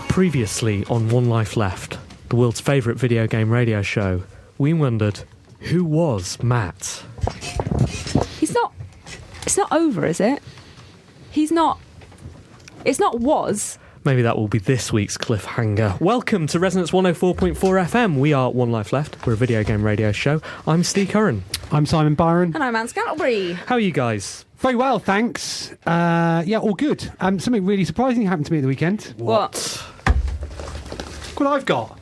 Previously on One Life Left, the world's favourite video game radio show, we wondered, who was Matt? It's not over, is it? It's not was. Maybe that will be this week's cliffhanger. Welcome to Resonance 104.4 FM. We are One Life Left. We're a video game radio show. I'm Steve Curran. I'm Simon Byron. And I'm Anne Scantlebury. How are you guys? Very well, thanks. Yeah, all good. Something really surprising happened to me at the weekend. What? Look what I've got.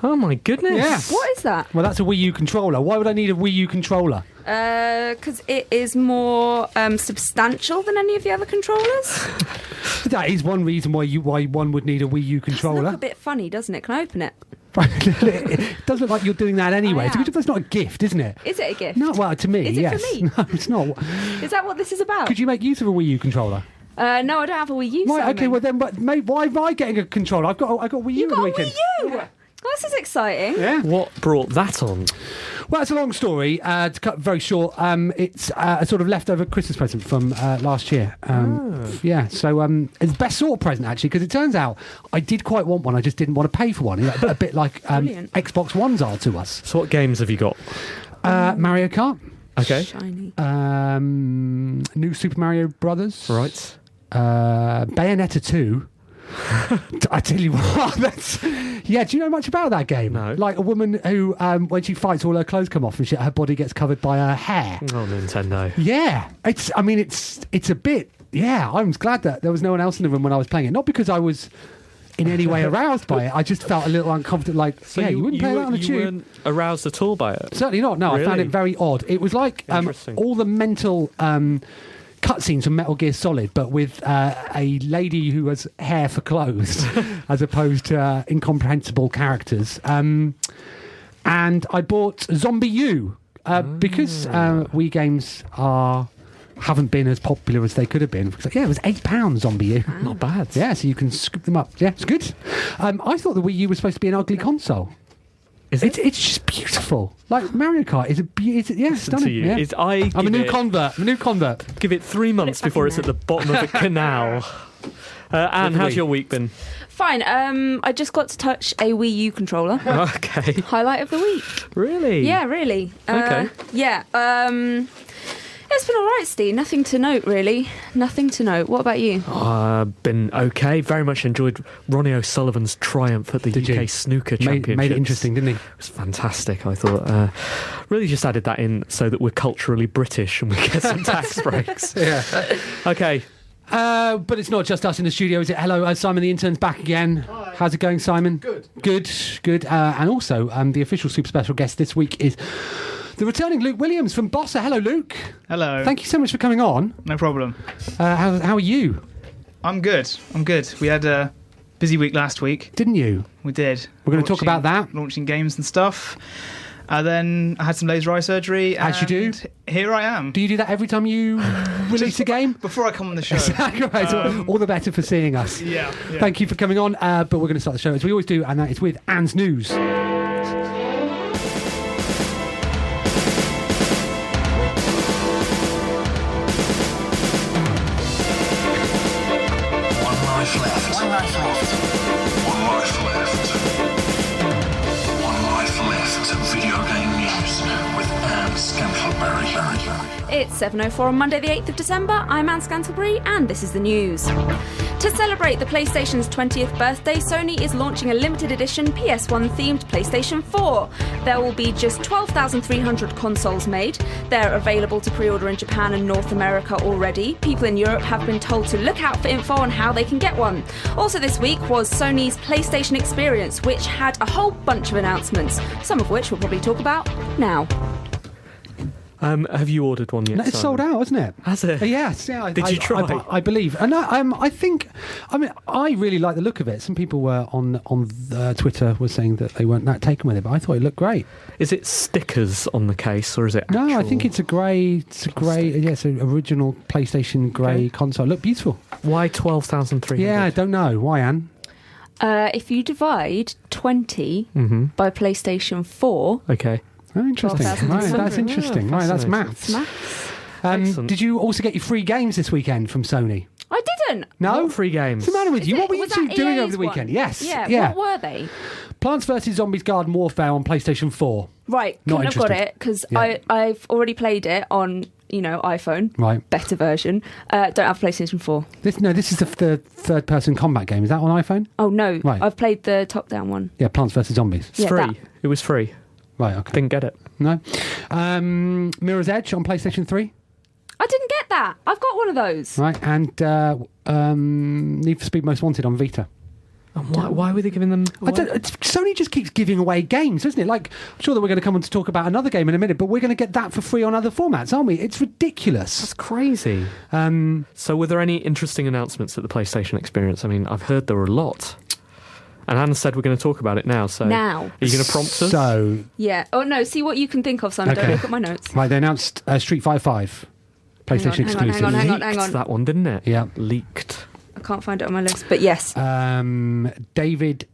Oh my goodness. Yeah. What is that? Well, that's a Wii U controller. Why would I need a Wii U controller? Because it is more substantial than any of the other controllers. That is one reason why one would need a Wii U It controller. looks a bit funny, doesn't it? Can I open it? It does look like you're doing that anyway. It's a good job that's not a gift, isn't it? Is it a gift? No, well, to me, Is it yes. for me? No, it's not. Is that what this is about? Could you make use of a Wii U controller? No, I don't have a Wii U. Right, Simon. okay, well then, but mate, why am I getting a controller? I got Wii U You on the got a weekend. Wii U? Yeah. Well, this is exciting. Yeah. What brought that on? Well, it's a long story. To cut very short, it's a sort of leftover Christmas present from last year. Yeah, so it's the best sort of present, actually, because it turns out I did quite want one. I just didn't want to pay for one. A bit like Xbox Ones are to us. So what games have you got? Mario Kart. Okay. Shiny. New Super Mario Brothers. Right. Bayonetta 2. I tell you what, yeah, do you know much about that game? No. Like a woman who, when she fights, all her clothes come off and her body gets covered by her hair. Oh, Nintendo. Yeah, it's a bit. Yeah, I was glad that there was no one else in the room when I was playing it. Not because I was in any way aroused by it. I just felt a little uncomfortable. Like, So you wouldn't play that on a you tube. weren't aroused at all by it? Certainly not. No, I found Really? it very odd. It was like Interesting. all the mental cutscenes from Metal Gear Solid, but with a lady who has hair for clothes, as opposed to incomprehensible characters. And I bought Zombie U because Wii games haven't been as popular as they could have been. Yeah, it was £8 Zombie U. Not bad. Yeah, so you can scoop them up. Yeah, it's good. I thought the Wii U was supposed to be an ugly console. Is it? It's just beautiful. Like Mario Kart is Listen stunning. to you. Yeah. I'm a new convert. Give it 3 months back before in it's there. at the bottom of a canal. Anne, how's your week been? Fine. I just got to touch a Wii U controller. Okay. Highlight of the week. Really? Yeah, really. Okay. Yeah. It's been all right, Steve. Nothing to note, really. Nothing to note. What about you? Been okay. Very much enjoyed Ronnie O'Sullivan's triumph at the Did UK you? Snooker Championships. Made it interesting, didn't he? It was fantastic, I thought. Really just added that in so that we're culturally British and we get some tax breaks. Yeah. Okay. But it's not just us in the studio, is it? Hello, Simon the intern's back again. Hi. How's it going, Simon? Good. Good. And also, the official super special guest this week is the returning Luke Williams from Bossa. Hello, Luke. Hello. Thank you so much for coming on. No problem. How are you? I'm good. We had a busy week last week. Didn't you? We did. We're going to talk about that. Launching games and stuff. Then I had some laser eye surgery. As you do. and Here I am. Do you do that every time you release a game? Before I come on the show. Exactly right. So all the better for seeing us. Yeah. Thank you for coming on. But we're going to start the show as we always do, and that is with Anne's News. It's 7:04 on Monday the 8th of December. I'm Anne Scantlebury and this is the news. To celebrate the PlayStation's 20th birthday, Sony is launching a limited edition PS1-themed PlayStation 4. There will be just 12,300 consoles made. They're available to pre-order in Japan and North America already. People in Europe have been told to look out for info on how they can get one. Also this week was Sony's PlayStation Experience, which had a whole bunch of announcements, some of which we'll probably talk about now. Have you ordered one yet? No, it's Simon? sold out, isn't it? Has it? Yes. Yeah. Did you try? I believe. And I think. I mean, I really like the look of it. Some people were on Twitter were saying that they weren't that taken with it, but I thought it looked great. Is it stickers on the case or is it? No, I actual think it's a grey. It's a grey. Yes, an original PlayStation grey console. Look beautiful. Why 12,300? Yeah, I don't know why, Anne. If you divide 20 by PlayStation 4... Okay. Oh, interesting. 12,600. Right, that's interesting. Right, that's fascinating. maths. Excellent. Did you also get your free games this weekend from Sony? I didn't. No? What free games? What's the matter with you? What were you Was two that doing EA's over the weekend? one? Yes. Yeah. What were they? Plants vs. Zombies Garden Warfare on PlayStation 4. Right. Not Couldn't have got interested. it because Yeah. I've already played it on, iPhone. Right. Better version. Don't have PlayStation 4. This is the third-person combat game. Is that on iPhone? Oh, no. Right. I've played the top-down one. Yeah, Plants vs. Zombies. It's Yeah, free. that. It was free. Right, okay. Didn't get it. No. Mirror's Edge on PlayStation 3. I didn't get that. I've got one of those. Right, and Need for Speed Most Wanted on Vita. And why were they giving them away? Sony just keeps giving away games, doesn't it? Like, I'm sure that we're going to come on to talk about another game in a minute, but we're going to get that for free on other formats, aren't we? It's ridiculous. That's crazy. So were there any interesting announcements at the PlayStation experience? I mean, I've heard there were a lot. And Anne said we're going to talk about it now. So Now. Are you going to prompt us? So, Yeah. Oh, no. See what you can think of, Simon. Okay. Don't look at my notes. right, they announced Street Fighter 5, PlayStation Hang on, exclusive. hang on, hang on. Leaked that one, didn't it? Yeah. Leaked. I can't find it on my list. But yes. David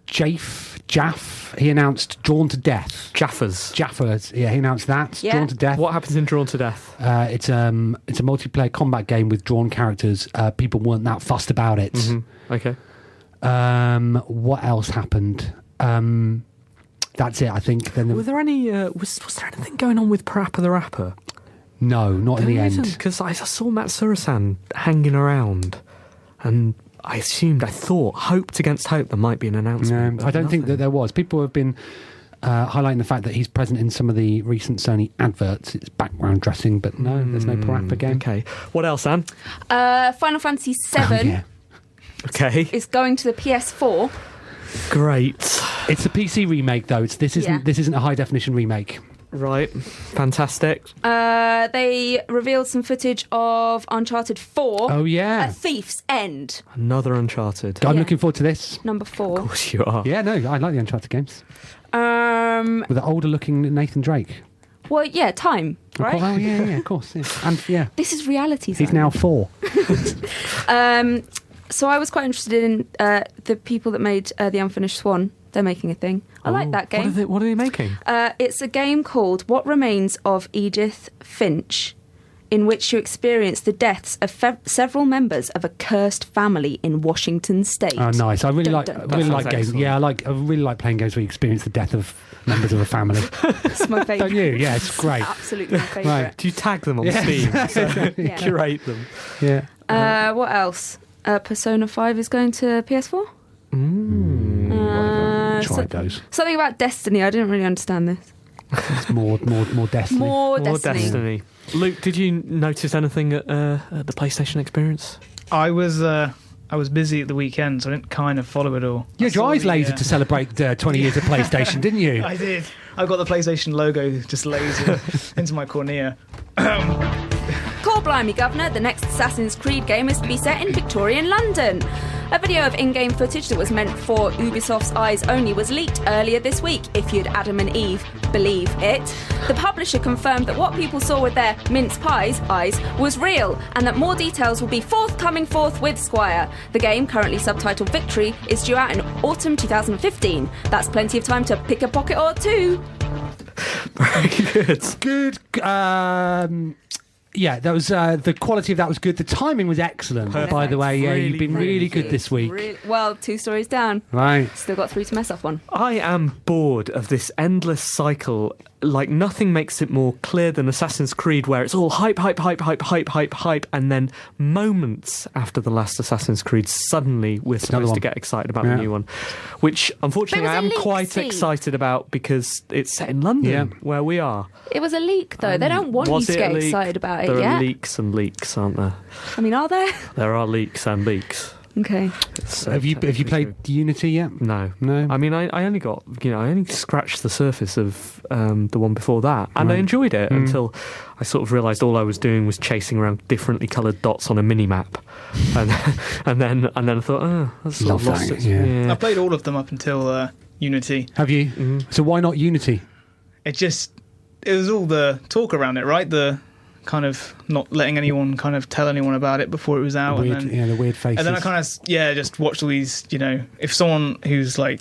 Jaff, he announced Drawn to Death. Jaffers. Yeah, he announced that. Yeah. Drawn to Death. What happens in Drawn to Death? It's a multiplayer combat game with drawn characters. People weren't that fussed about it. Okay. What else happened? That's it, I think. Then Were there any? Was there anything going on with Parappa the Rapper? no, not in the end. Because I saw Matt Surasan hanging around, and I hoped against hope there might be an announcement. No, but I don't think that nothing. there was. People have been highlighting the fact that he's present in some of the recent Sony adverts. It's background dressing, but no, there's no Parappa game. Okay. What else, Anne? Final Fantasy VII Oh, yeah. Okay. is going to the PS4. Great. It's a PC remake, though. This isn't a high definition remake. Right. Fantastic. They revealed some footage of Uncharted 4. Oh yeah, A Thief's End. Another Uncharted. I'm Yeah. looking forward to this. Number 4. Of course you are. Yeah, no, I like the Uncharted games Well, with the older looking Nathan Drake. yeah, time, right? Oh yeah, of course. Yeah. And yeah, This is reality. he's Simon. now 4. So I was quite interested in the people that made The Unfinished Swan. They're making a thing. I like that game. What are they making? It's a game called What Remains of Edith Finch, in which you experience the deaths of several members of a cursed family in Washington State. Oh, nice. I really Dun, like. dun, I dun. really That like sounds games. excellent. Yeah, I really like playing games where you experience the death of members of a family. It's my favourite. Don't you? Yeah, it's great. Absolutely my favourite. Right. Do you tag them on Yeah. Steam? So Yeah. curate them. Yeah. What else? Persona 5 is going to PS4. Tried those. Something about Destiny. I didn't really understand this. It's more Destiny. More More Destiny. Destiny. Luke, did you notice anything at the PlayStation experience? I was busy at the weekend, so I didn't kind of follow it all. You I had your saw eyes the, lasered to celebrate 20 years of PlayStation, didn't you? I did. I've got the PlayStation logo just lasered into my cornea. Call blimey, Governor, the next Assassin's Creed game is to be set in Victorian London. A video of in-game footage that was meant for Ubisoft's eyes only was leaked earlier this week, if you'd Adam and Eve believe it. The publisher confirmed that what people saw with their mince pies eyes was real, and that more details will be forthcoming forthwith, Squire. The game, currently subtitled Victory, is due out in autumn 2015. That's plenty of time to pick a pocket or two. Very good. Good. Yeah, that was the quality of that was good. The timing was excellent, Perfect. by the way. Yeah, Really, you've been really good this week. Well, 2 stories down. Right. Still got 3 to mess up on. I am bored of this endless cycle. Like, nothing makes it more clear than Assassin's Creed, where it's all hype, and then moments after the last Assassin's Creed, suddenly we're supposed to get excited about the new one, which unfortunately There I was a am leak, quite see? excited about because it's set in London, where we are. It was a leak, though. They don't want you Was to it get a leak? excited about it There yet. are leaks and leaks, aren't there? I mean, are there? There are leaks and leaks. Okay. So Have you played Unity yet? No. No? I mean, I only got, I only scratched the surface of the one before that, and I enjoyed it until I sort of realised all I was doing was chasing around differently coloured dots on a mini map, and then I thought, oh, that's sort of lost it. I played all of them up until Unity. Have you? Mm-hmm. So why not Unity? It was all the talk around it, right? The kind of not letting anyone kind of tell anyone about it before it was out. Weird, and then, the weird faces. And then I kind of, just watched all these, if someone who's like,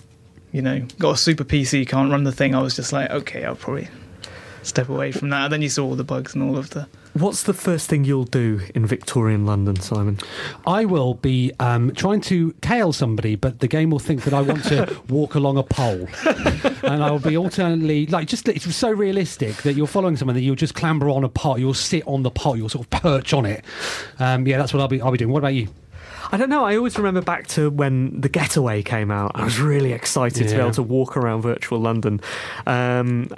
got a super PC can't run the thing, I was just like, okay, I'll probably step away from that. And then you saw all the bugs and all of the... What's the first thing you'll do in Victorian London, Simon? I will be trying to tail somebody, but the game will think that I want to walk along a pole. And I will be alternately, it's so realistic that you're following someone that you'll just clamber on a pole, you'll sit on the pole, you'll sort of perch on it. That's what I'll be doing. What about you? I don't know. I always remember back to when The Getaway came out. I was really excited to be able to walk around virtual London, and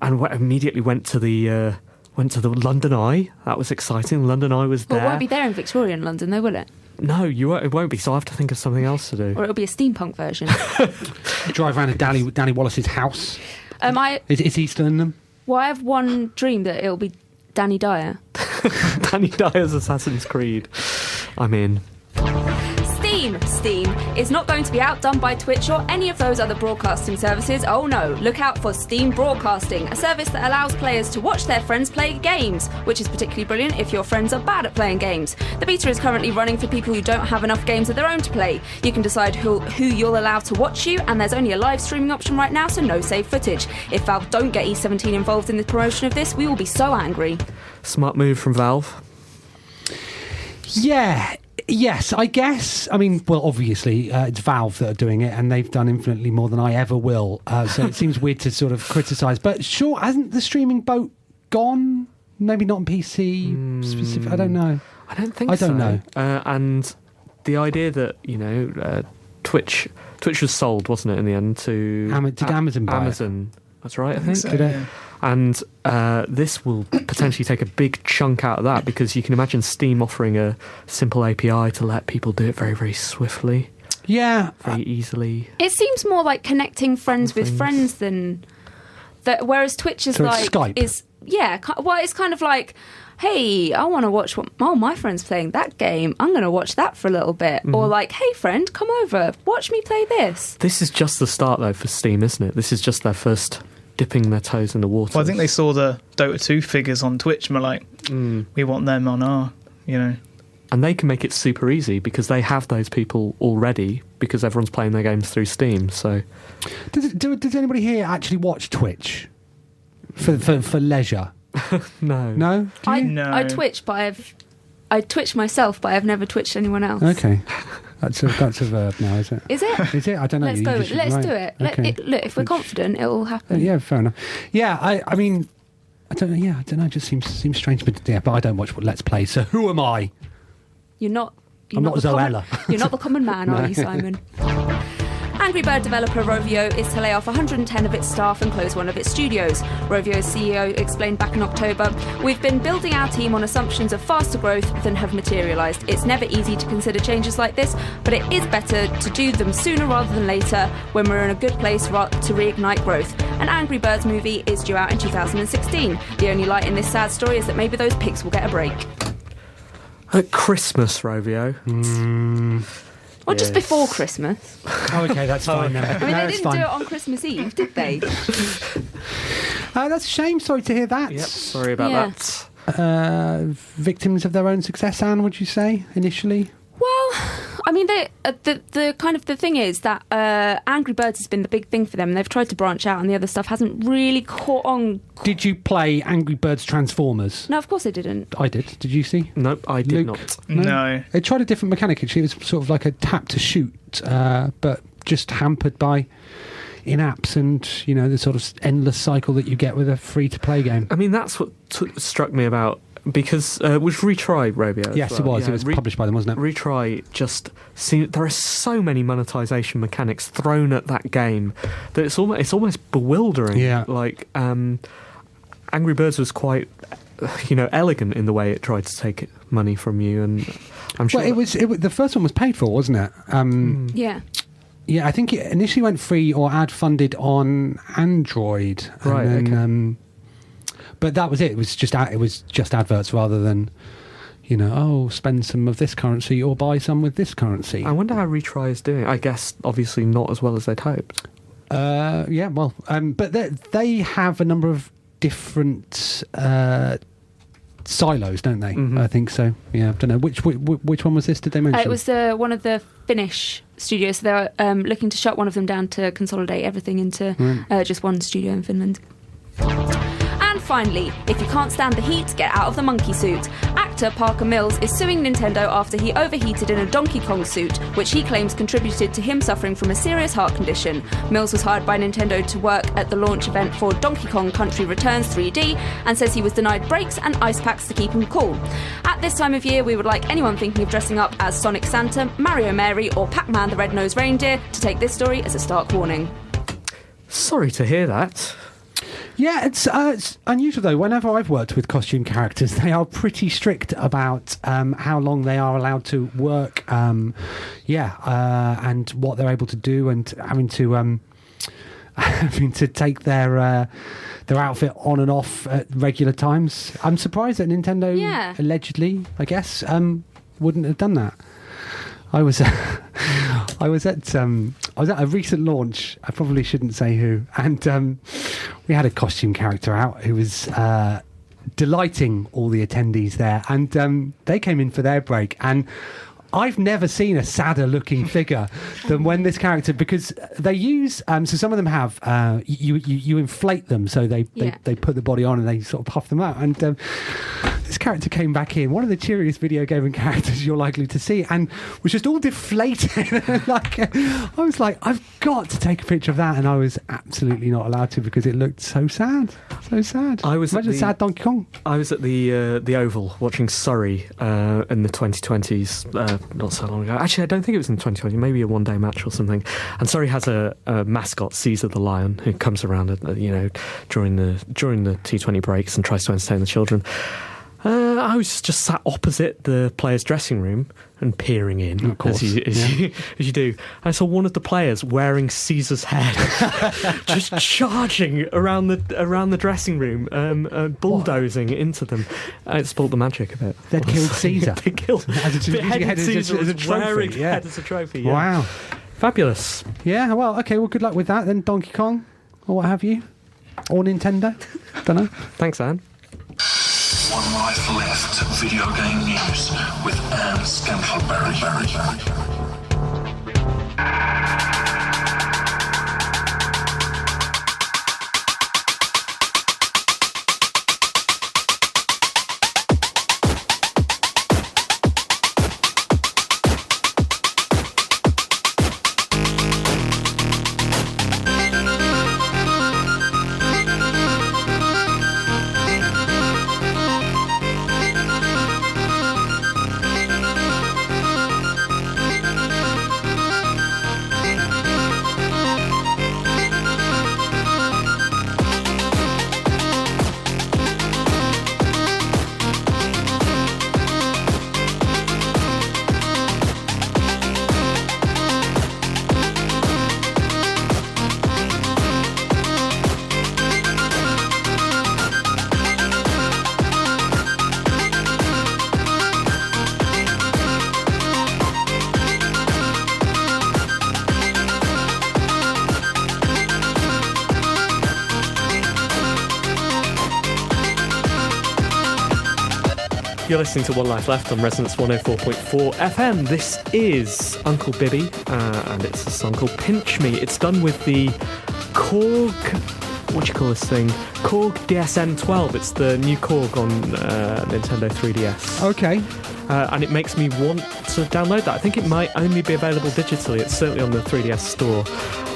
immediately went to the London Eye. That was exciting. London Eye was there. Well, it won't be there in Victorian London, though, will it? No, it won't be. So I have to think of something else to do. Or it'll be a steampunk version. Drive around to Danny Wallace's house. Is he still in them? Well, I have one dream that it'll be Danny Dyer. Danny Dyer's Assassin's Creed. I'm in. Steam is not going to be outdone by Twitch or any of those other broadcasting services. Oh no, look out for Steam Broadcasting, a service that allows players to watch their friends play games, which is particularly brilliant if your friends are bad at playing games. The beta is currently running for people who don't have enough games of their own to play. You can decide who you'll allow to watch you, and there's only a live streaming option right now, so no save footage. If Valve don't get s10e20 involved in the promotion of this, we will be so angry. Smart move from Valve. Yeah. Yes, I guess. I mean, well, obviously, it's Valve that are doing it, and they've done infinitely more than I ever will. So it seems weird to sort of criticise. But sure, hasn't the streaming boat gone? Maybe not on PC specific. I don't know. I don't think so. I don't know. And the idea that Twitch was sold, wasn't it, in the end to did Amazon buy Amazon? That's right, I think. So, Did it? yeah. And this will potentially take a big chunk out of that, because you can imagine Steam offering a simple API to let people do it very, very swiftly, Yeah. very easily. It seems more like connecting friends with friends than that. Whereas Twitch is So it's like Skype? it's kind of like, hey, I want to watch my friend's playing that game. I'm going to watch that for a little bit. Or like, hey friend, come over, watch me play this. This is just the start though for Steam, isn't it? This is just their first dipping their toes in the water. Well, I think they saw the Dota 2 figures on Twitch and were like, we want them on our, And they can make it super easy because they have those people already, because everyone's playing their games through Steam. So, Does anybody here actually watch Twitch for leisure? no. No? No. I Twitch, but I Twitch myself, but I've never Twitched anyone else. Okay. That's a verb now, is it? Is it? Is it? I don't know. Let's go with it. Let's do it. Okay. Look, if we're confident, it will happen. Yeah, fair enough. Yeah, I mean, I don't know. Yeah, I don't know. It just seems strange, but I don't watch Let's Play. So who am I? You're not I'm not Zoella. You're not the common man, are No. you, Simon? Angry Bird developer Rovio is to lay off 110 of its staff and close one of its studios. Rovio's CEO explained back in October, "We've been building our team on assumptions of faster growth than have materialised. It's never easy to consider changes like this, but it is better to do them sooner rather than later, when we're in a good place to reignite growth. An Angry Birds movie is due out in 2016. The only light in this sad story is that maybe those pigs will get a break." At Christmas, Rovio. Or just before Christmas. Oh, okay, that's fine then. I mean, they didn't do it on Christmas Eve, did they? That's a shame. Sorry to hear that. Yep, sorry about Yeah. that. Victims of their own success, Anne, would you say, initially? Well, I mean, the kind of the thing is that Angry Birds has been the big thing for them, and they've tried to branch out, and the other stuff hasn't really caught on. Did you play Angry Birds Transformers? No, of course they didn't. I did. Did you see? Nope, I did Luke? not. No. It tried a different mechanic. Actually, it was sort of like a tap to shoot, but just hampered by in-apps and, the sort of endless cycle that you get with a free-to-play game. I mean, that's what struck me about, because was Retry Rovio as Yes, well? it was. Yeah, It was published by them, wasn't it? Retry just seemed, there are so many monetization mechanics thrown at that game that it's almost bewildering. Yeah. Like Angry Birds was quite elegant in the way it tried to take money from you, and I'm sure. Well, it was the first one was paid for, wasn't it? Yeah. Yeah, I think it initially went free or ad funded on Android, Right, and then, but that was it. It was just adverts rather than, spend some of this currency or buy some with this currency. I wonder how Retry is doing. I guess obviously not as well as they'd hoped. But they have a number of different silos, don't they? Mm-hmm. I think so. Yeah, I don't know which one was this. Did they mention? It was one of the Finnish studios. So they were looking to shut one of them down to consolidate everything into just one studio in Finland. And finally, if you can't stand the heat, get out of the monkey suit. Actor Parker Mills is suing Nintendo after he overheated in a Donkey Kong suit, which he claims contributed to him suffering from a serious heart condition. Mills was hired by Nintendo to work at the launch event for Donkey Kong Country Returns 3D and says he was denied breaks and ice packs to keep him cool. At this time of year, we would like anyone thinking of dressing up as Sonic Santa, Mario Mary or Pac-Man the Red-Nosed Reindeer to take this story as a stark warning. Sorry to hear that. Yeah, it's unusual though. Whenever I've worked with costume characters, they are pretty strict about how long they are allowed to work, and what they're able to do, and having to take their outfit on and off at regular times. I'm surprised that Nintendo allegedly, I guess, wouldn't have done that. I was at a recent launch. I probably shouldn't say who, and we had a costume character out who was delighting all the attendees there, and they came in for their break, and I've never seen a sadder looking figure than when this character, because they use so some of them have you inflate them, so they put the body on and they sort of puff them out, and this character came back in, one of the cheeriest video gaming characters you're likely to see, and was just all deflated. I was like, I've got to take a picture of that, and I was absolutely not allowed to because it looked so sad. Imagine sad Donkey Kong. I was at the Oval watching Surrey in the 2020s, not so long ago. Actually, I don't think it was in 2020, maybe a one-day match or something. And Surrey has a mascot, Caesar the Lion, who comes around during the T20 breaks and tries to entertain the children. I was just sat opposite the players' dressing room and peering in, of course, as you do. I saw one of the players wearing Caesar's head, just charging around the dressing room, bulldozing into them. It spoiled the magic a bit. They'd killed Caesar. They killed Caesar as a trophy. Head as a trophy. Yeah. Wow, fabulous. Yeah. Well, okay. Well, good luck with that then, Donkey Kong, or what have you, or Nintendo. Don't know. Thanks, Anne. One Life Left video game news with Anne Scantleberry. You're listening to One Life Left on Resonance 104.4 FM. This is Uncle Bibby, and it's a song called Pinch Me. It's done with the Korg, what do you call this thing? Korg DSN-12. It's the new Korg on Nintendo 3DS. Okay. And it makes me want to download that. I think it might only be available digitally. It's certainly on the 3DS store.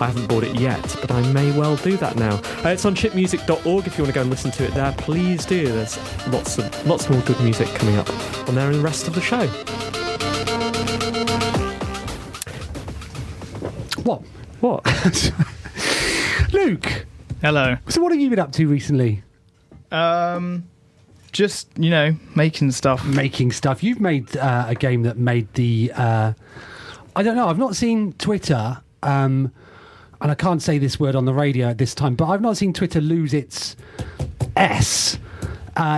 I haven't bought it yet, but I may well do that now. It's on chipmusic.org if you want to go and listen to it there. Please do. There's lots more good music coming up on there and the rest of the show. What? Luke. Hello. So what have you been up to recently? Just, making stuff. Making stuff. You've made a game that made the... I don't know, I've not seen Twitter, and I can't say this word on the radio at this time, but I've not seen Twitter lose its S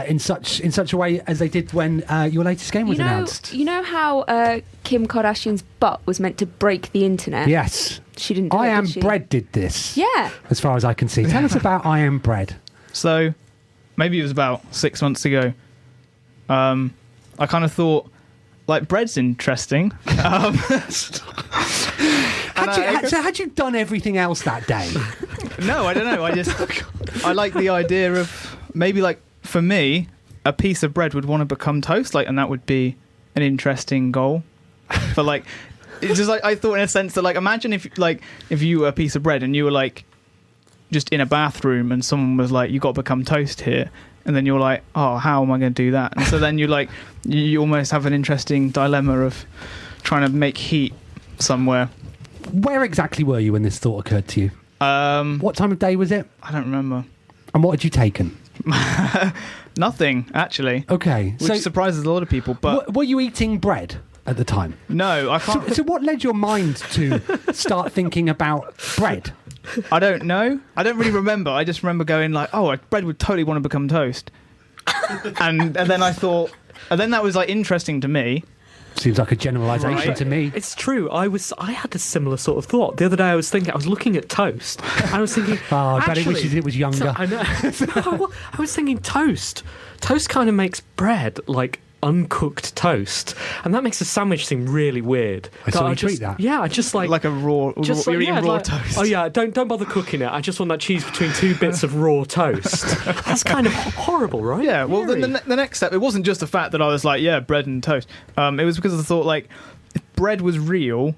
in such a way as they did when your latest game was announced. You know how Kim Kardashian's butt was meant to break the internet? Yes. She didn't do I it, Am did she? Bread did this. Yeah. As far as I can see. Tell us about I Am Bread. So, maybe it was about 6 months ago. I kind of thought, like, bread's interesting. Had you done everything else that day? No, I don't know. I like the idea of maybe, like, for me, a piece of bread would want to become toast, like, and that would be an interesting goal. But like, it's just like I thought in a sense that, like, imagine if you were a piece of bread and you were like just in a bathroom and someone was like, you got to become toast here, and then you're like, oh, how am I going to do that? And so then you almost have an interesting dilemma of trying to make heat somewhere. Where exactly were you when this thought occurred to you? What time of day was it? I don't remember. And what had you taken? Nothing, actually. Okay. Which surprises a lot of people. But were you eating bread at the time? No, I can't. So what led your mind to start thinking about bread? I don't know. I don't really remember. I just remember going like, oh, bread would totally want to become toast. and then I thought... And then that was like interesting to me. Seems like a generalisation to me. It's true. I had a similar sort of thought. The other day I was looking at toast. And I was thinking, oh, I bet he wishes it was younger. I know. I was thinking toast. Toast kind of makes bread like uncooked toast, and that makes a sandwich seem really weird. I saw you tweet that. Yeah, I just like a raw. You're eating raw toast. Oh yeah, don't bother cooking it. I just want that cheese between two bits of raw toast. That's kind of horrible, right? Yeah. Well, the next step, it wasn't just the fact that I was like, yeah, bread and toast. It was because I thought, like, if bread was real.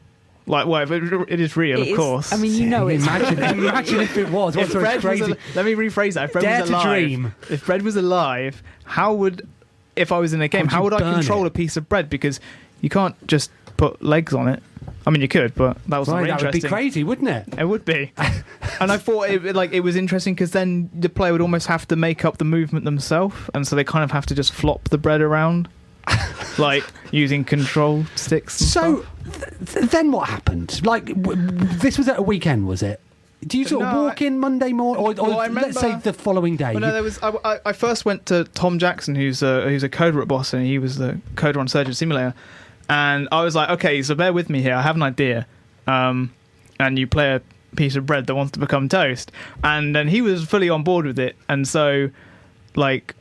Like, well, it is real, of course. I mean, imagine if it was. What's so crazy? Let me rephrase that. If bread was alive, dream. If bread was alive, how would... If I was in a game, how would I control a piece of bread? Because you can't just put legs on it. I mean, you could, but that was not interesting. That would be crazy, wouldn't it? It would be. And I thought it was interesting because then the player would almost have to make up the movement themselves, and so they kind of have to just flop the bread around, like using control sticks. And stuff. Then what happened? Like, this was at a weekend, was it? Do you sort of walk in Monday morning, or let's say the following day? Well, no, there was. I first went to Tom Jackson, who's a coder at Bossa, and he was the coder on Surgeon Simulator. And I was like, okay, so bear with me here. I have an idea, and you play a piece of bread that wants to become toast. And then he was fully on board with it. And so, like,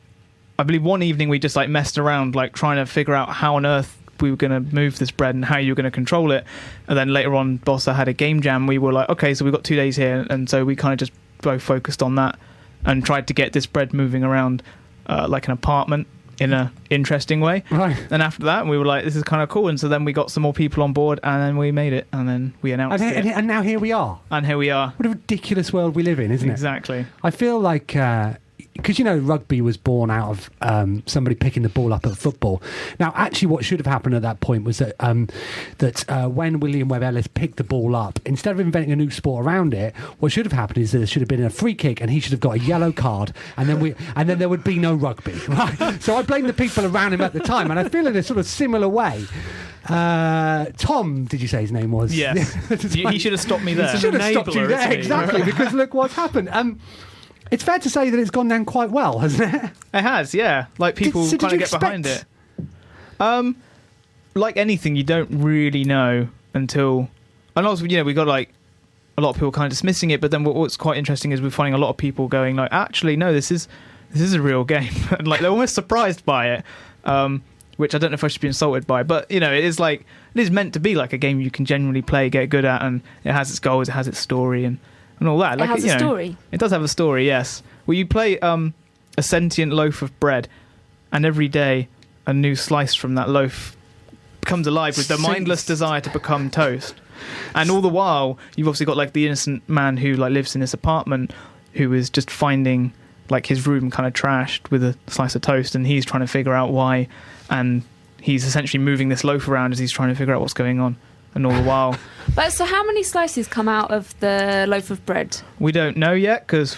I believe one evening we just like messed around, like trying to figure out how on earth we were going to move this bread and how you were going to control it. And then later on, Bossa had a game jam. We were like, okay, so we've got 2 days here. And so we kind of just both focused on that and tried to get this bread moving around like an apartment in a interesting way. Right. And after that, we were like, this is kind of cool. And so then we got some more people on board, and then we made it, and then we announced it. And now here we are. And here we are. What a ridiculous world we live in, isn't it? Exactly. I feel like... because, you know, rugby was born out of somebody picking the ball up at football. Now, actually, what should have happened at that point was that when William Webb Ellis picked the ball up, instead of inventing a new sport around it, what should have happened is there should have been a free kick, and he should have got a yellow card, and then there would be no rugby. Right? So I blame the people around him at the time, and I feel in a sort of similar way. Tom, did you say his name was? Yes. He should have stopped me there. He should have stopped you there, exactly, because look what's happened. It's fair to say that it's gone down quite well, hasn't it? It has, yeah. Like, people kind of get behind it. Like anything, you don't really know until... And also, you know, we got, like, a lot of people kind of dismissing it, but then what's quite interesting is we're finding a lot of people going, like, actually, no, this is a real game. And, like, they're almost surprised by it, which I don't know if I should be insulted by. But, you know, it is meant to be, like, a game you can genuinely play, get good at, and it has its goals, it has its story, and all that. Like, it has a story. It does have a story, yes. Well, you play a sentient loaf of bread, and every day a new slice from that loaf comes alive with the mindless desire to become toast. And all the while, you've obviously got like the innocent man who like lives in this apartment, who is just finding like his room kind of trashed with a slice of toast, and he's trying to figure out why, and he's essentially moving this loaf around as he's trying to figure out what's going on. and all the while. But so how many slices come out of the loaf of bread? We don't know yet because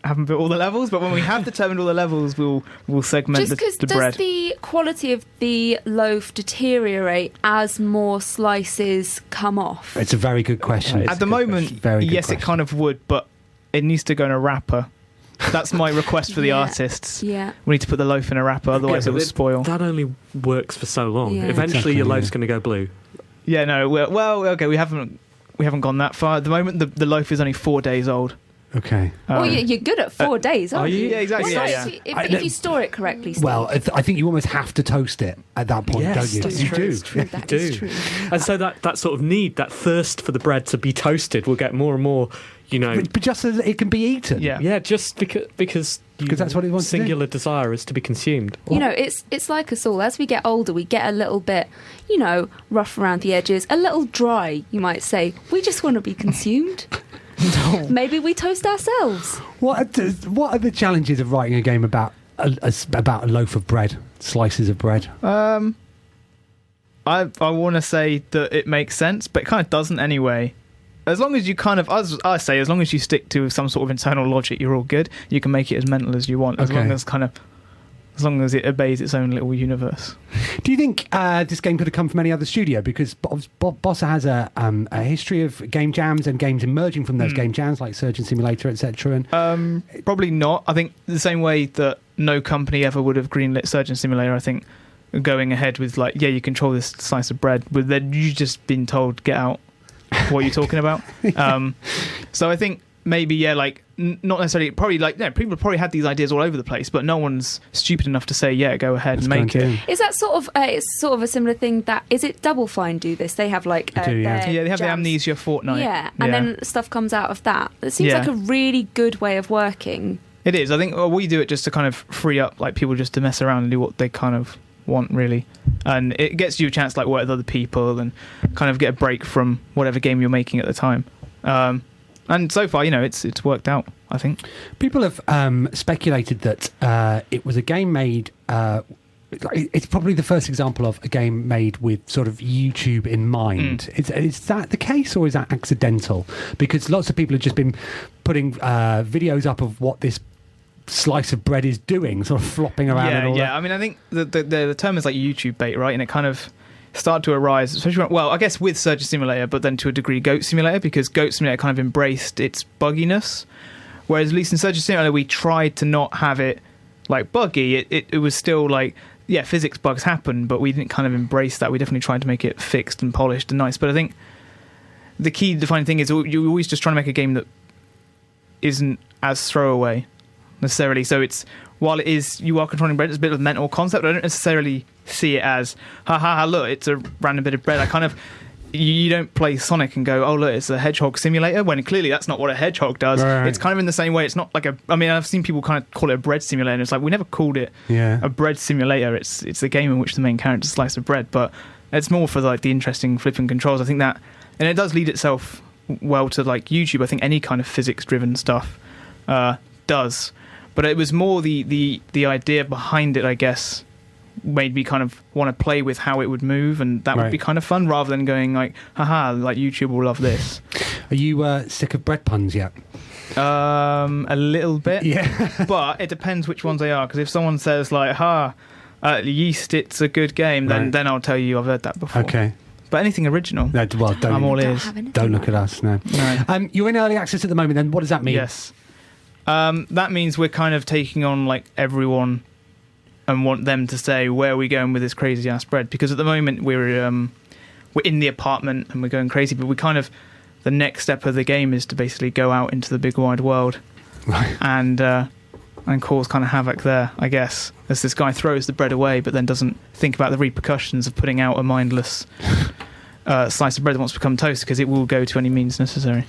haven't built all the levels. But when we have determined all the levels, we'll segment the bread. Does the quality of the loaf deteriorate as more slices come off? It's a very good question. At the moment, yes, it kind of would, but it needs to go in a wrapper. That's my request for the artists. Yeah. We need to put the loaf in a wrapper, otherwise it will spoil. That only works for so long. Yeah. Eventually, your loaf's going to go blue. Yeah, no. Well, okay. We haven't gone that far. At the moment, the loaf is only 4 days old. Okay. Well, you're good at 4 days, aren't you? Yeah, exactly. Well, Yeah. If you store it correctly. Steve. Well, I think you almost have to toast it at that point, Yes, don't you? that's You true. do. It's true. That is true. And so that sort of need, that thirst for the bread to be toasted will get more and more, But just so that it can be eaten. Yeah. just because that's what it wants to do. singular desire is to be consumed. It's like us all. As we get older, we get a little bit, rough around the edges, a little dry, you might say. We just want to be consumed. No. Maybe we toast ourselves. What are the challenges of writing a game about a loaf of bread, slices of bread? I want to say that it makes sense, but it kind of doesn't anyway. As long as you as long as you stick to some sort of internal logic, you're all good. You can make it as mental as you want, as long as it obeys its own little universe. Do you think this game could have come from any other studio? Because Bossa has a history of game jams and games emerging from those game jams, like Surgeon Simulator, etc. And probably not. I think the same way that no company ever would have greenlit Surgeon Simulator, I think going ahead with you control this slice of bread, but then you've just been told, get out. What are you talking about? So I think maybe not necessarily, probably people probably had these ideas all over the place, but no one's stupid enough to say go ahead and make it. Is that sort of a similar thing? That is it? Double Fine do this. They have they have the Amnesia Fortnite. And then stuff comes out of that. It seems like a really good way of working. It is. I think we do it just to kind of free up people just to mess around and do what they kind of want, really, and it gets you a chance to work with other people and kind of get a break from whatever game you're making at the time. And so far, it's worked out, I think. People have speculated that it was a game made. It's probably the first example of a game made with sort of YouTube in mind. Is that the case, or is that accidental? Because lots of people have just been putting videos up of what this slice of bread is doing, sort of flopping around. That. I mean, I think the term is YouTube bait, right? And it kind of started to arise, especially I guess with Surgeon Simulator, but then to a degree Goat Simulator, because Goat Simulator kind of embraced its bugginess, whereas at least in Surgeon Simulator we tried to not have it buggy. It was still physics bugs happen, but we didn't kind of embrace that. We definitely tried to make it fixed and polished and nice. But I think the key defining thing is you're always just trying to make a game that isn't as throwaway necessarily. So while it is, you are controlling bread, it's a bit of a mental concept. I don't necessarily see it as look, it's a random bit of bread. You don't play Sonic and go, oh look, it's a hedgehog simulator, when clearly that's not what a hedgehog does. Right. It's kind of in the same way. It's not I've seen people kind of call it a bread simulator, and it's we never called it a bread simulator. It's a game in which the main character slices bread, but it's more for the interesting flipping controls. I think that, and it does lead itself well to YouTube. I think any kind of physics driven stuff does. But it was more the idea behind it, I guess, made me kind of want to play with how it would move, and that would be kind of fun, rather than going YouTube will love this. Are you sick of bread puns yet? A little bit. Yeah. But it depends which ones they are, because if someone says yeast, it's a good game, then I'll tell you I've heard that before. Okay. But anything original, I'm all ears. Don't look at us, no. You're in early access at the moment, then what does that mean? Yes. That means we're kind of taking on everyone and want them to say, where are we going with this crazy ass bread? Because at the moment we're in the apartment and we're going crazy, but we kind of, the next step of the game is to basically go out into the big wide world and cause kind of havoc there, I guess, as this guy throws the bread away but then doesn't think about the repercussions of putting out a mindless slice of bread that wants to become toast, because it will go to any means necessary.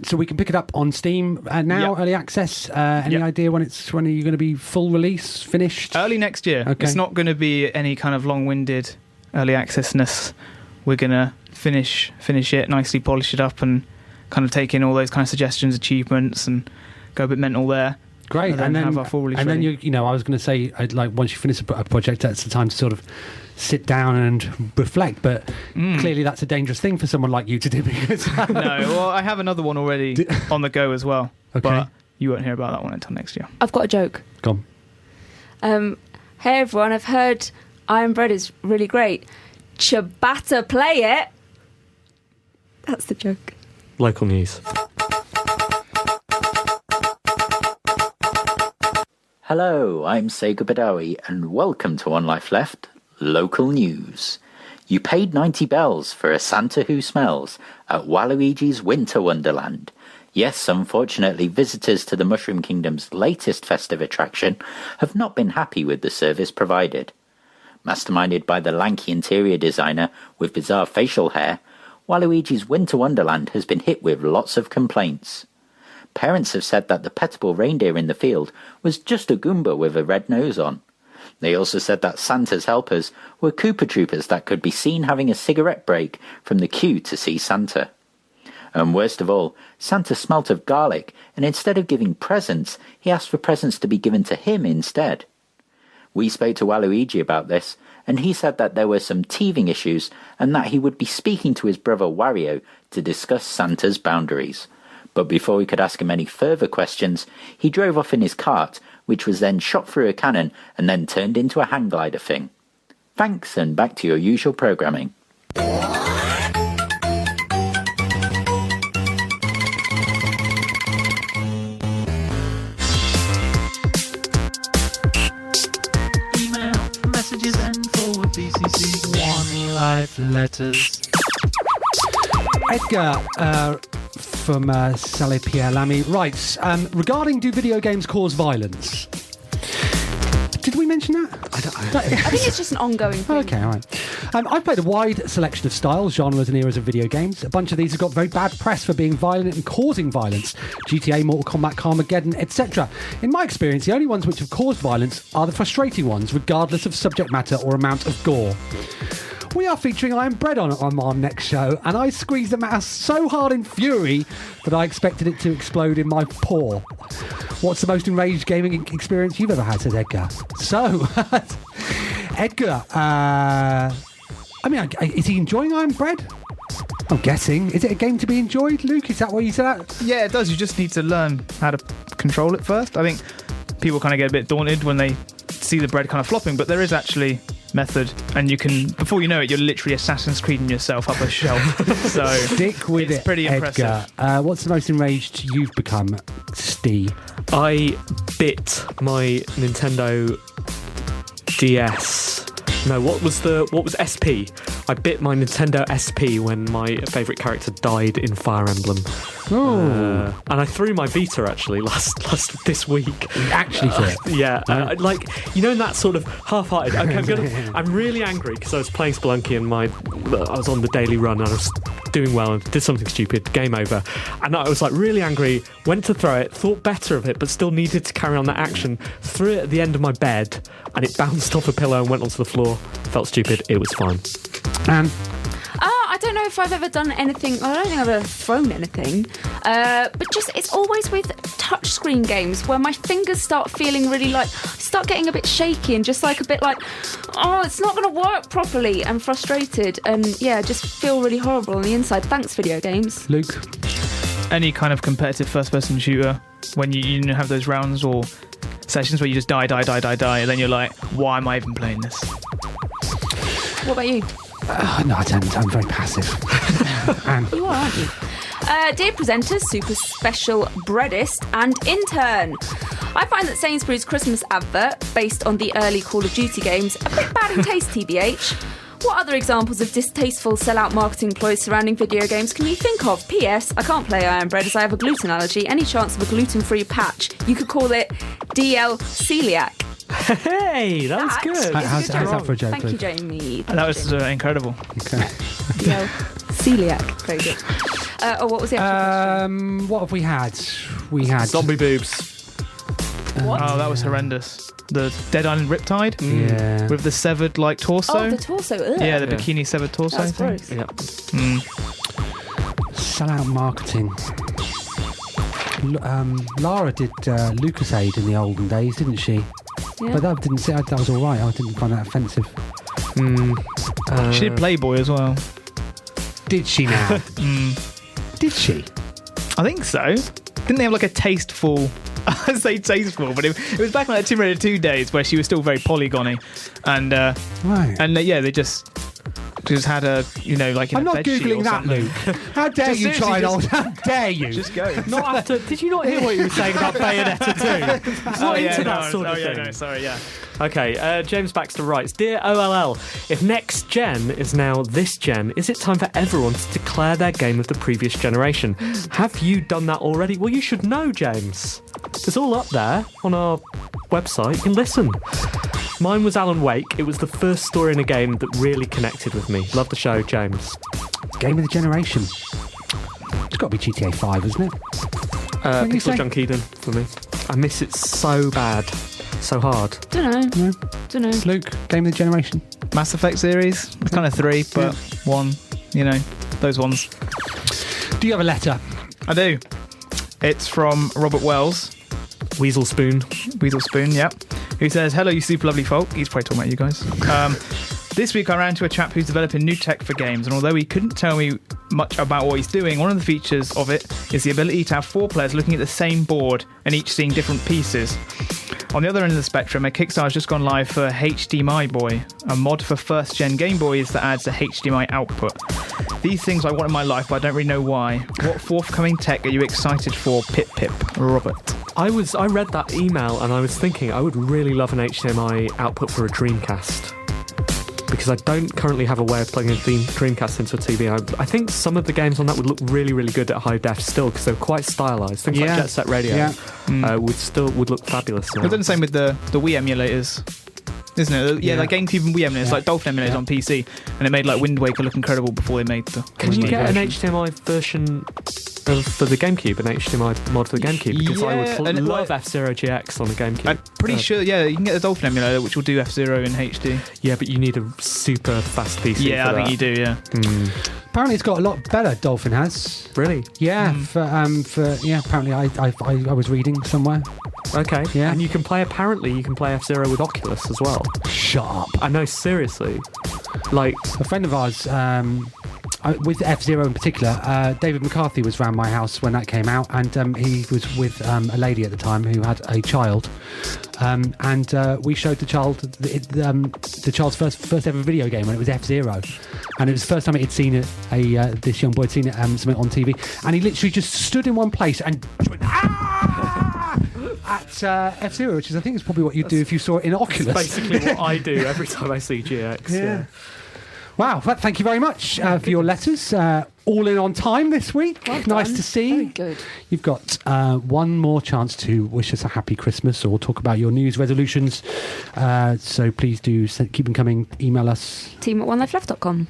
So we can pick it up on Steam now, early access. Any idea when are you going to be full release, finished? Early next year. Okay. It's not going to be any kind of long-winded early accessness. We're going to finish it, nicely polish it up, and kind of take in all those kind of suggestions, achievements, and go a bit mental there. Great, and then have our full release and ready. then I was going to say, once you finish a project, that's the time to sort of sit down and reflect. But clearly, that's a dangerous thing for someone like you to do. Because No, well, I have another one already on the go as well. Okay. But you won't hear about that one until next year. I've got a joke. Go on. Hey everyone, I've heard Iron Bread is really great. Ciabatta, play it. That's the joke. Local news. Hello, I'm Sega Badawi, and welcome to One Life Left, Local News. You paid 90 bells for a Santa who smells at Waluigi's Winter Wonderland. Yes, unfortunately, visitors to the Mushroom Kingdom's latest festive attraction have not been happy with the service provided. Masterminded by the lanky interior designer with bizarre facial hair, Waluigi's Winter Wonderland has been hit with lots of complaints. Parents have said that the petable reindeer in the field was just a Goomba with a red nose on. They also said that Santa's helpers were Koopa Troopers that could be seen having a cigarette break from the queue to see Santa. And worst of all, Santa smelt of garlic, and instead of giving presents, he asked for presents to be given to him instead. We spoke to Waluigi about this, and he said that there were some teething issues and that he would be speaking to his brother Wario to discuss Santa's boundaries. But before we could ask him any further questions, he drove off in his cart, which was then shot through a cannon and then turned into a hang glider thing. Thanks, and back to your usual programming. Email, messages, and forward BCC. One Life Letters. Edgar from Sally Pierre Lamy writes, regarding do video games cause violence? Did we mention that? I think it's just an ongoing thing. Okay, all right. I've played a wide selection of styles, genres and eras of video games. A bunch of these have got very bad press for being violent and causing violence. GTA, Mortal Kombat, Carmageddon, etc. In my experience, the only ones which have caused violence are the frustrating ones, regardless of subject matter or amount of gore. We are featuring Iron Bread on our next show, and I squeezed the mouse so hard in fury that I expected it to explode in my paw. What's the most enraged gaming experience you've ever had, says Edgar. So, Edgar, is he enjoying Iron Bread? I'm guessing. Is it a game to be enjoyed, Luke? Is that what you said? Yeah, it does. You just need to learn how to control it first. I think people kind of get a bit daunted when they see the bread kind of flopping, but there is actually method, and you can, before you know it, you're literally Assassin's Creeding yourself up a shelf. So stick with it's pretty Edgar. impressive. What's the most enraged you've become, Steve? I bit my Nintendo DS. No, what was SP? I bit my Nintendo SP when my favourite character died in Fire Emblem. Oh. And I threw my Vita actually this week. You actually threw it? Yeah, in that sort of half-hearted. Okay, I'm really angry because I was playing Spelunky and I was on the daily run and I was doing well and did something stupid. Game over, and I was like really angry. Went to throw it, thought better of it, but still needed to carry on that action. Threw it at the end of my bed, and it bounced off a pillow and went onto the floor. Felt stupid. It was fine. And I don't know if I've ever done anything. I don't think I've ever thrown anything. But just it's always with touchscreen games where my fingers start feeling really start getting a bit shaky and just like a bit like, oh, it's not going to work properly, and frustrated and just feel really horrible on the inside. Thanks, video games. Luke? Any kind of competitive first-person shooter, when you have those rounds or sessions where you just die, and then you're like, why am I even playing this? What about you? No, I don't. I'm very passive. Anne? You are, aren't you? Dear presenters, super special breadist and intern. I find that Sainsbury's Christmas advert, based on the early Call of Duty games, a bit bad in taste, TBH. What other examples of distasteful sell-out marketing ploys surrounding video games can you think of? P.S. I can't play Iron Bread as I have a gluten allergy. Any chance of a gluten-free patch? You could call it DL Celiac. Hey, that was good. How's that for a joke? Thank you, Luke? Jamie. That was incredible. Okay. DL Celiac. Very good. What was the actual question? What have we had? We had Zombie boobs. What? Oh, that was horrendous. The Dead Island Riptide Yeah. with the severed torso. Oh, the torso. Ugh. Yeah, the bikini severed torso That's thing. gross. Yeah. Sell-out marketing. Lara did Lucasade in the olden days, didn't she? Yeah. But that was all right. I didn't find that offensive. She did Playboy as well. Did she now? Did she? I think so. Didn't they have like a tasteful... I say tasteful, but it was back in like Tomb Raider 2 days where she was still very polygony. And, Right. and they just had a, like in I'm a not bedsheet Googling or that, something. Luke. How dare Just you seriously, try and just- How dare you? Just go. Not after. Did you not hear what he was saying about Bayonetta 2? He's not into that sort of thing. No, sorry, yeah. Okay, James Baxter writes, Dear OLL, if next gen is now this gen, is it time for everyone to declare their game of the previous generation? Have you done that already? Well, you should know, James. It's all up there on our website. You can listen. Mine was Alan Wake. It was the first story in a game that really connected with me. Love the show, James. Game of the generation. It's got to be GTA 5, isn't it? What do you Pixel say? Junk Eden for me. I miss it so bad. So hard. Don't know. Luke, game of the generation. Mass Effect series. It's kind of 3, but 1, those ones. Do you have a letter? I do. It's from Robert Wells. Weasel Spoon. Yep. Who says, hello, you super lovely folk. He's probably talking about you guys. This week I ran into a chap who's developing new tech for games, and although he couldn't tell me much about what he's doing, one of the features of it is the ability to have 4 players looking at the same board and each seeing different pieces. On the other end of the spectrum, a Kickstarter has just gone live for HDMI Boy, a mod for first-gen Game Boys that adds a HDMI output. These things I want in my life, but I don't really know why. What forthcoming tech are you excited for, Pip Robert? I read that email and I was thinking I would really love an HDMI output for a Dreamcast. Because I don't currently have a way of plugging a Dreamcast into a TV. I think some of the games on that would look really, really good at high def still because they're quite stylised. Things like Jet Set Radio would look fabulous now. They've done the same with the Wii emulators, isn't it? Yeah, like GameCube and Wii emulators, like Dolphin emulators on PC, and it made like Wind Waker look incredible before they made the. Can you get an version. HDMI version for the GameCube, an HDMI mod for the GameCube? Because I would love F-Zero GX on the GameCube. I'm pretty sure, you can get the Dolphin emulator, which will do F-Zero in HD. Yeah, but you need a super fast PC. Yeah, for I think you do. Yeah. Apparently, it's got a lot better. Dolphin has. Really? Yeah. Apparently, I was reading somewhere. Okay. Yeah. And you can play F-Zero with Oculus as well. Shut up. I know, seriously. Like A friend of ours, with F-Zero in particular, David McCarthy was round my house when that came out, and he was with a lady at the time who had a child, and we showed the child the child's first ever video game when it was F-Zero, and it was the first time he'd seen it. This young boy had seen it something on TV, and he literally just stood in one place and went, at F-Zero, which is I think is probably what you'd do if you saw it in Oculus. basically what I do every time I see GX. Yeah. Wow, well, thank you very much for your letters. All in on time this week. Well nice done. to see. Very good. You've got one more chance to wish us a happy Christmas or talk about your news resolutions. So please do keep them coming. Email us. team@onelifeleft.com.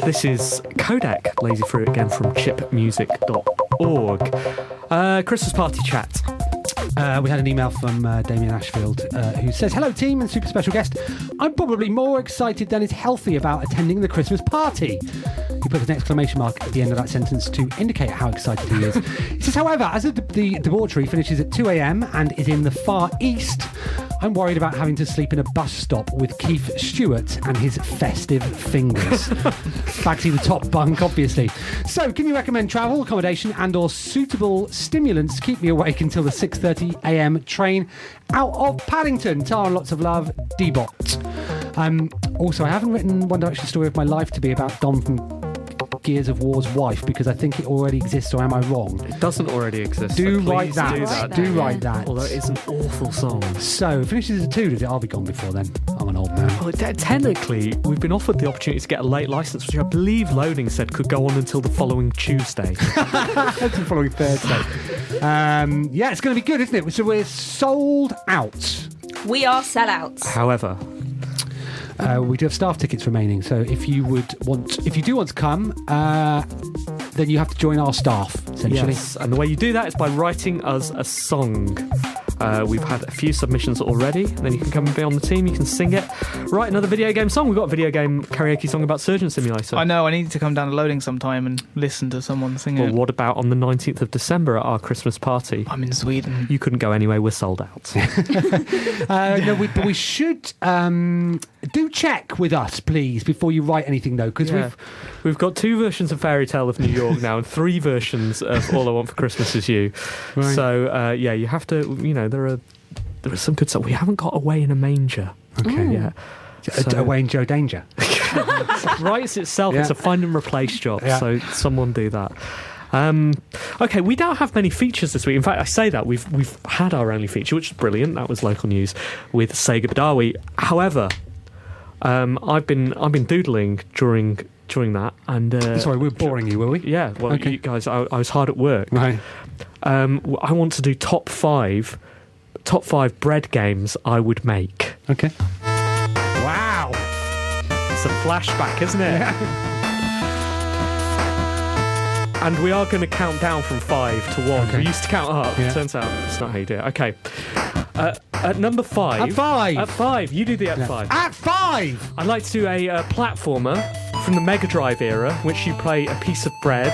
This is Kodak Lazy Fruit again from chipmusic.org. Christmas party chat. We had an email from Damien Ashfield who says, "Hello team and super special guest. I'm probably more excited than is healthy about attending the Christmas party." He put an exclamation mark at the end of that sentence to indicate how excited he is. He says, "However, as the debauchery finishes at 2 a.m. and is in the far east, I'm worried about having to sleep in a bus stop with Keith Stewart and his festive fingers." Bagsy the top bunk, obviously. "So, can you recommend travel, accommodation and or suitable stimulants to keep me awake until the 6:30 a.m. train out of Paddington? Tar and lots of love, D-Bot." Also, I haven't written One Direction story of my life to be about Dom from Gears of War's wife because I think it already exists, or am I wrong? It doesn't already exist. Do so write please that. Do that. Do write that. Although it's an awful song. So, it finishes at 2, does it? I'll be gone before then. I'm an old man. Well, technically, we've been offered the opportunity to get a late licence, which I believe Loading said could go on until the following Tuesday. That's the following Thursday. Yeah, it's going to be good, isn't it? So we're sold out. We are sellouts. However, we do have staff tickets remaining, so if you do want to come, then you have to join our staff, essentially. yes, and the way you do that is by writing us a song. We've had a few submissions already, and then you can come and be on the team, you can sing it. Write another video game song. We've got a video game karaoke song about Surgeon Simulator. I know, I need to come down to Loading sometime and listen to someone sing Well, it. what about on the 19th of December at our Christmas party? I'm in Sweden. You couldn't go anyway, we're sold out. No, but we should do check with us, please, before you write anything, though, because we've got 2 versions of Fairy Tale of New York now and 3 versions of All I Want for Christmas Is You. Right. So, you have to, there are some good stuff. We haven't got Away in a Manger. Okay. Yeah. So- Away in Joe Danger. Writes itself. Yeah. It's a find and replace job. Yeah. So someone do that. Okay, we don't have many features this week. In fact, I say that we've had our only feature, which is brilliant. That was local news with Sega Badawi. However, I've been doodling during that, and Sorry, we're boring you, were we? yeah. Well, Okay. you guys, I was hard at work. Right. I want to do top five bread games I would make. Okay. Wow. It's a flashback, isn't it? And we are going to count down from 5 to 1. Okay. We used to count up. Yeah. Turns out it's not how you do it. Okay. At number 5. At 5. At 5. You do the at 5. At 5! I'd like to do a platformer from the Mega Drive era, which you play a piece of bread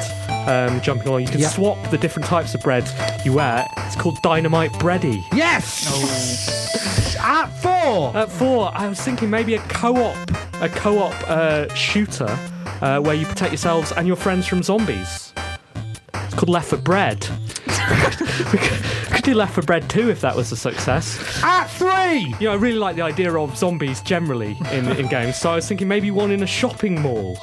jumping on. You can Yeah. swap the different types of bread you wear. It's called Dynamite Bready. Yes! At 4! At 4, I was thinking maybe a co-op shooter where you protect yourselves and your friends from zombies. It's called Left 4 Bread. we could do Left 4 Bread 2 if that was a success. At 3! I really like the idea of zombies generally in games, so I was thinking maybe one in a shopping mall.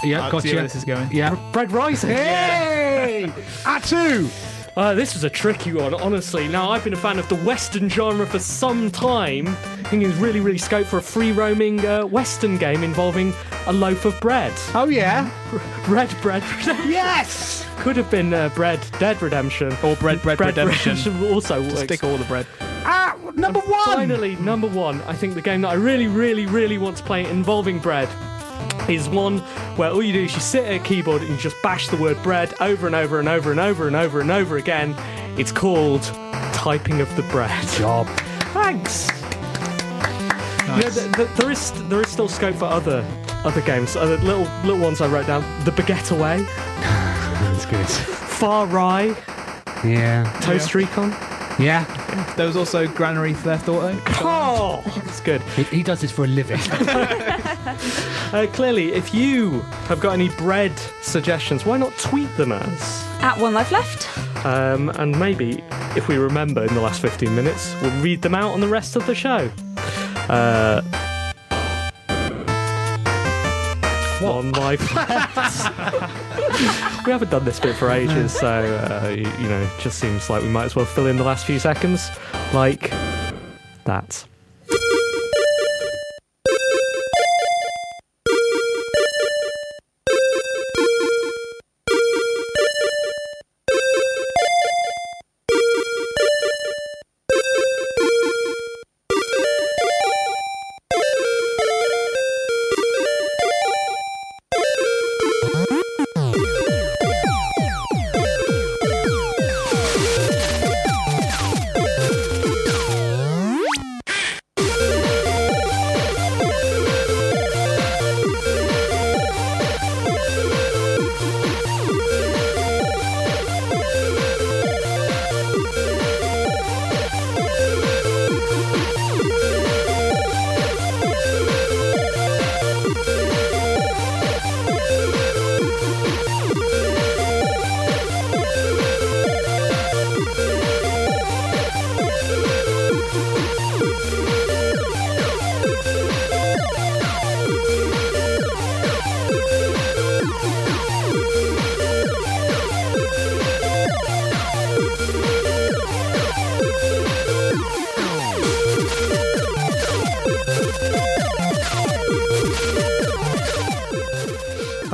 Yeah, I gotcha. see where this is going. Yeah. Bread Rising. Hey! At 2! This was a tricky one, honestly. Now, I've been a fan of the Western genre for some time. I think there's really, really scope for a free-roaming Western game involving a loaf of bread. Oh, yeah? Red Bread Redemption. Yes! Could have been Bread Dead Redemption. Or Bread Redemption. Also Just works. stick all the bread. At number 1! Finally, number 1. I think the game that I really, really, really want to play involving bread is one where all you do is you sit at a keyboard and you just bash the word bread over and over and over and over and over and over again. It's called Typing of the Bread. Job. Thanks. Nice. There is still scope for other games. Little ones I wrote down. The Baguette Away, That's good. Far Rye, Yeah. Toast Recon. Yeah. There was also Granary Theft Auto. Oh, it's good. He does this for a living. Clearly, if you have got any bread suggestions, why not tweet them at us? At One Life Left. And maybe, if we remember in the last 15 minutes, we'll read them out on the rest of the show. One life left. We haven't done this bit for ages, so, it just seems like we might as well fill in the last few seconds like that.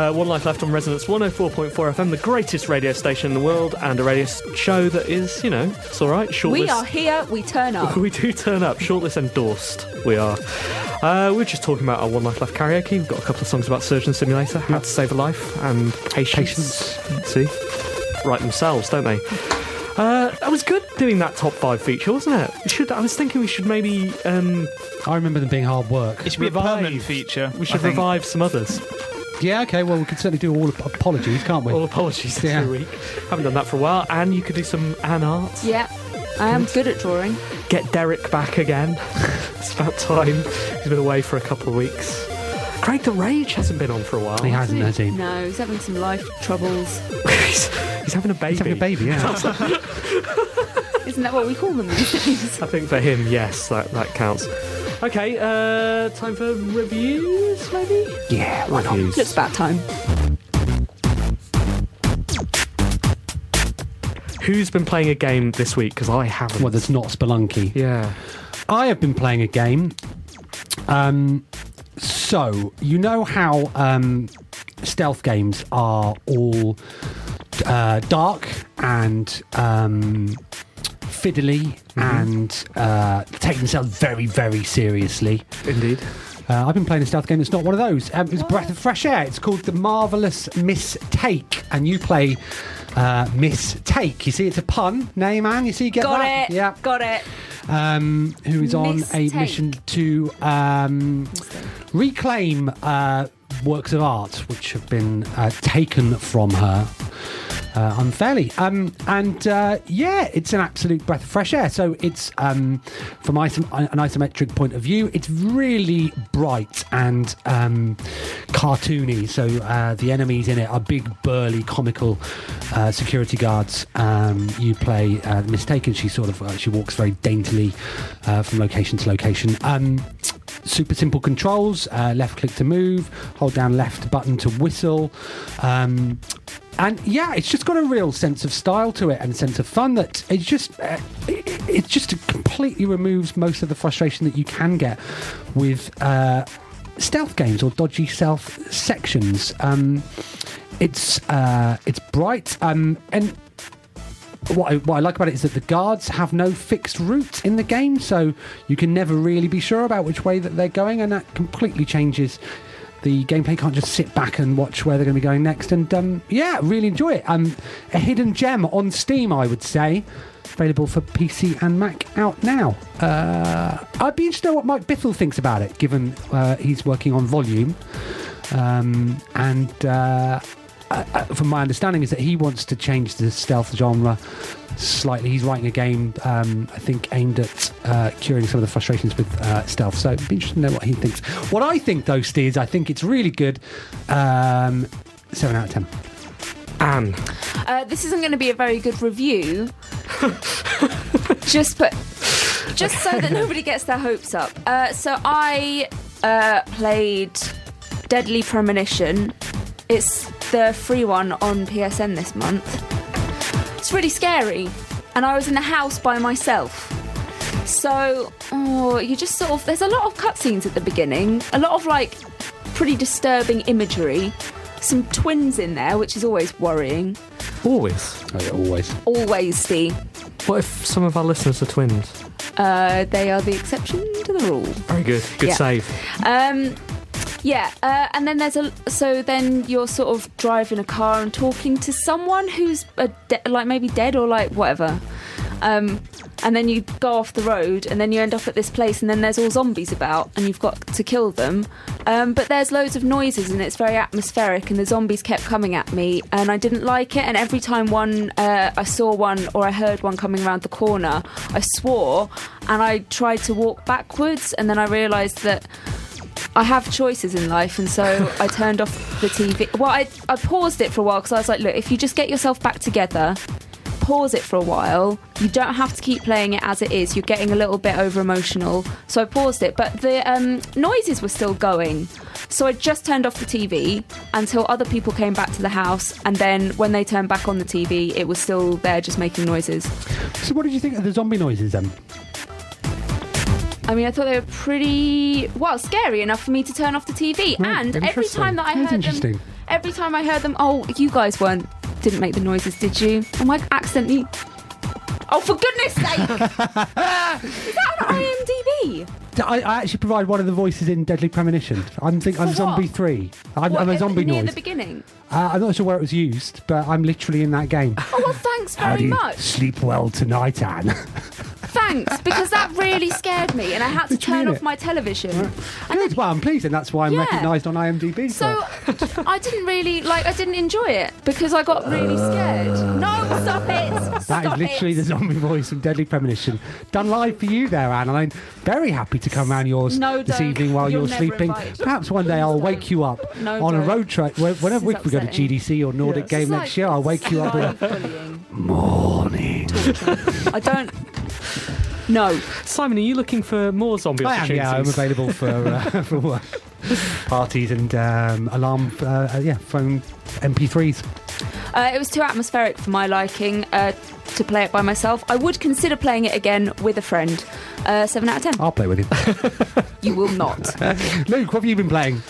One Life Left on Resonance 104.4 FM, the greatest radio station in the world, and a radio show that is, it's all right. Shortlist. We are here, we turn up. We do turn up. Shortlist endorsed. We are. We're just talking about our One Life Left karaoke. We've got a couple of songs about Surgeon Simulator, How to Save a Life, and Patience. See? Write themselves, don't they? That was good doing that top 5 feature, wasn't it? I was thinking we should maybe... I remember them being hard work. It should be a permanent feature. We should revive some others. Yeah, okay, well, we could certainly do all apologies, can't we? All apologies this week. Haven't done that for a while. And you could do some Ann art. Yeah, I am good at drawing. Get Derek back again. It's about time. He's been away for a couple of weeks. Craig the Rage hasn't been on for a while. He hasn't, has he? No, he's having some life troubles. He's having a baby. He's having a baby, yeah. Isn't that what we call them these days? I think for him, yes, that counts. Okay, time for reviews, maybe? Yeah, why not? Looks about time. Who's been playing a game this week? Because I haven't. Well, there's not Spelunky. Yeah. I have been playing a game. So, you know how stealth games are all dark and fiddly and take themselves very, very seriously. Indeed. I've been playing a stealth game that's not one of those. It's a breath of fresh air. It's called The Marvellous Miss Take, and you play Miss Take. You see, it's a pun, name, man. You see, get Got that? it. Yeah. Got it. Who is on a Mistake. mission to reclaim works of art which have been taken from her unfairly. It's an absolute breath of fresh air. So it's from an isometric point of view, it's really bright and cartoony. So the enemies in it are big, burly, comical security guards. You play Mistaken. She she walks very daintily from location to location. Super simple controls. Left click to move. Hold down left button to whistle. And yeah, it's just got a real sense of style to it and a sense of fun that it just completely removes most of the frustration that you can get with stealth games or dodgy stealth sections. It's bright and what I like about it is that the guards have no fixed route in the game, so you can never really be sure about which way that they're going, and that completely changes the gameplay. You can't just sit back and watch where they're going to be going next. And really enjoy it. A hidden gem on Steam, I would say. Available for PC and Mac out now. I'd be interested to know what Mike Bithell thinks about it, given he's working on Volume. From my understanding is that he wants to change the stealth genre slightly. He's writing a game, I think, aimed at curing some of the frustrations with stealth. So it'd be interesting to know what he thinks. What I think, though, Steers, I think it's really good. 7 out of 10. Anne. This isn't going to be a very good review. just so that nobody gets their hopes up. So I played Deadly Premonition. It's the free one on PSN this month. It's really scary, and I was in the house by myself. So, you just there's a lot of cutscenes at the beginning, a lot of pretty disturbing imagery, some twins in there, which is always worrying. Always? Oh, yeah, always. Always, Steve. What if some of our listeners are twins? They are the exception to the rule. Very good. Good save. And then then you're sort of driving a car and talking to someone who's maybe dead or whatever. And then you go off the road and then you end up at this place and then there's all zombies about and you've got to kill them. But there's loads of noises and it's very atmospheric and the zombies kept coming at me and I didn't like it. And every time I saw one or I heard one coming around the corner, I swore and I tried to walk backwards and then I realised that I have choices in life, and so I turned off the TV. Well, I paused it for a while because I was like, look, if you just get yourself back together, pause it for a while. You don't have to keep playing it as it is. You're getting a little bit over-emotional. So I paused it, but the noises were still going. So I just turned off the TV until other people came back to the house, and then when they turned back on the TV, it was still there just making noises. So what did you think of the zombie noises then? I mean, I thought they were pretty, scary enough for me to turn off the TV. Right, and every time that I heard them, every time I heard them, oh, you guys didn't make the noises, did you? I'm like, accidentally. Oh, for goodness sake! Is that on IMDb? I actually provide one of the voices in Deadly Premonition. I'm Zombie 3. I'm a zombie near noise. the beginning? I'm not sure where it was used, but I'm literally in that game. Oh, well, thanks very much. Sleep well tonight, Anne. Thanks, because that really scared me, and I had to turn off my television. Good. Well, I'm pleased, and that's why I'm recognised on IMDb. So I didn't enjoy it because I got really scared. No, stop it! That is literally the zombie voice from Deadly Premonition. Done live for you there, Anne, and I'm very happy to come round yours this evening while you're sleeping. Perhaps one day I'll wake you up on a road trip. Whenever we go to GDC or Nordic Game next year, I'll wake you up with morning. I don't... No. Simon, are you looking for more zombie opportunities? Yeah, I'm available for work. Parties and alarm, phone MP3s. It was too atmospheric for my liking to play it by myself. I would consider playing it again with a friend. 7 out of 10. I'll play with you. You will not. Luke, what have you been playing?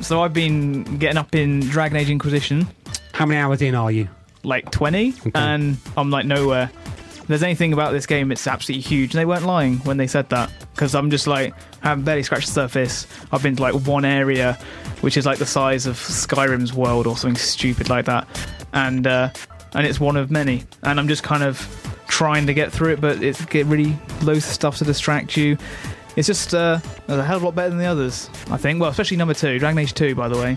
So I've been getting up in Dragon Age Inquisition. How many hours in are you? Like 20, and I'm like nowhere. If there's anything about this game, it's absolutely huge. And they weren't lying when they said that, because I'm just like, I haven't barely scratched the surface. I've been to like one area, which is like the size of Skyrim's world or something stupid like that, and it's one of many. And I'm just kind of trying to get through it, but it's really loads of stuff to distract you. It's just a hell of a lot better than the others, I think. Well, especially number 2, Dragon Age 2, by the way.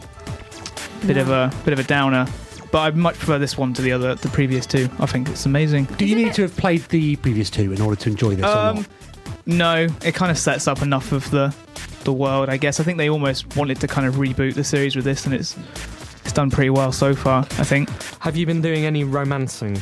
Bit of a downer. But I much prefer this one to the previous 2. I think it's amazing. Do you need to have played the previous 2 in order to enjoy this or not? No, it kind of sets up enough of the world, I guess. I think they almost wanted to kind of reboot the series with this, and it's done pretty well so far, I think. Have you been doing any romancing?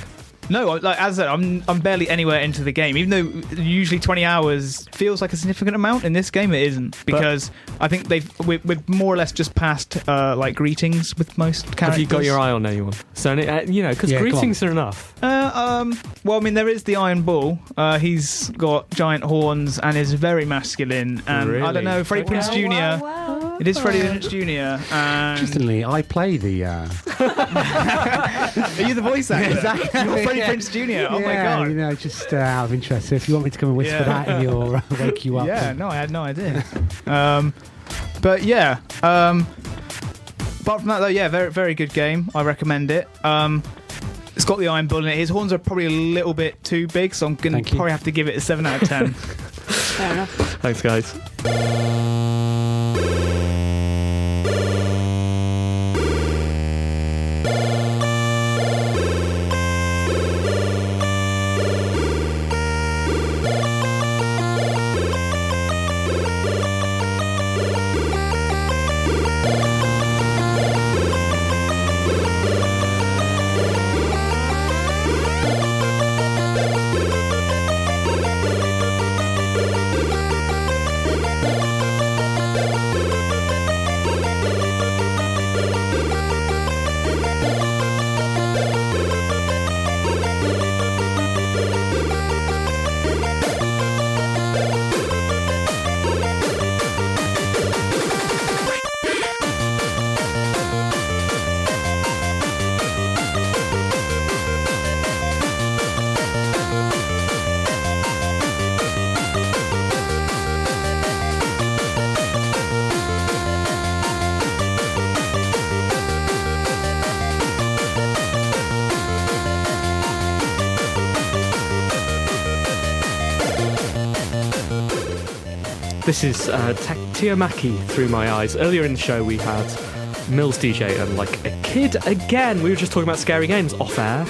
No, like as I said, I'm barely anywhere into the game. Even though usually 20 hours feels like a significant amount, in this game it isn't, because I think we're more or less just past like greetings with most characters. Have you got your eye on anyone? So because greetings are enough. Well, I mean, there is the Iron Bull. He's got giant horns and is very masculine. And really? I don't know, Freddie Prinze Jr. Wow. It is Freddie Prinze Jr. And Interestingly, I play the... Are you the voice actor? Exactly. You're Freddie Prinze Jr. Oh my god! Just out of interest. So if you want me to come and whisper that in your wake you up. Yeah, no, I had no idea. But yeah, apart from that though, yeah, very very good game. I recommend it. It's got the Iron Bull in it. His horns are probably a little bit too big, so I'm gonna probably have to give it a 7 out of 10. Fair enough. Thanks, guys. This is Tiomaki Through My Eyes. Earlier in the show we had Mills DJ and like a kid again. We were just talking about scary games off air.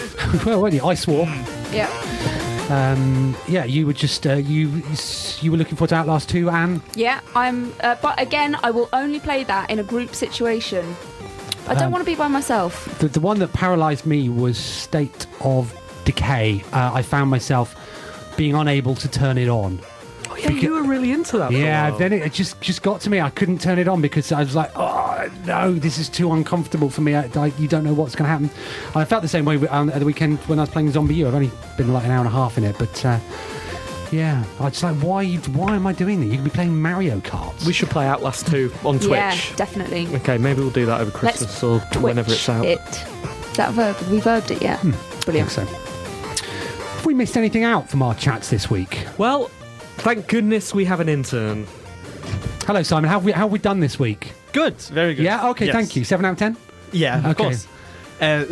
Well, weren't you? I swore. Yeah. You were just you were looking forward to Outlast 2, Anne? Yeah, I'm. But again, I will only play that in a group situation. I don't want to be by myself. The one that paralysed me was State of Decay. I found myself being unable to turn it on. Oh yeah, you were really into that. Yeah, then it just got to me. I couldn't turn it on because I was like, oh no, this is too uncomfortable for me. You don't know what's going to happen. I felt the same way at the weekend when I was playing Zombie U. I've only been like an hour and a half in it, but Yeah, I just like, why am I doing that? You could be playing Mario Kart. We should play Outlast 2 on Twitch. Yeah, definitely. Okay, maybe we'll do that over Christmas or whenever it's out. Is that a verb? Have we verbed it yet? Brilliant. I think so. Have we missed anything out from our chats this week? Well, thank goodness we have an intern. Hello, Simon. How have we done this week? Good, very good. Yeah, okay, Yes. thank you. 7 out of 10? Yeah, of Okay. course.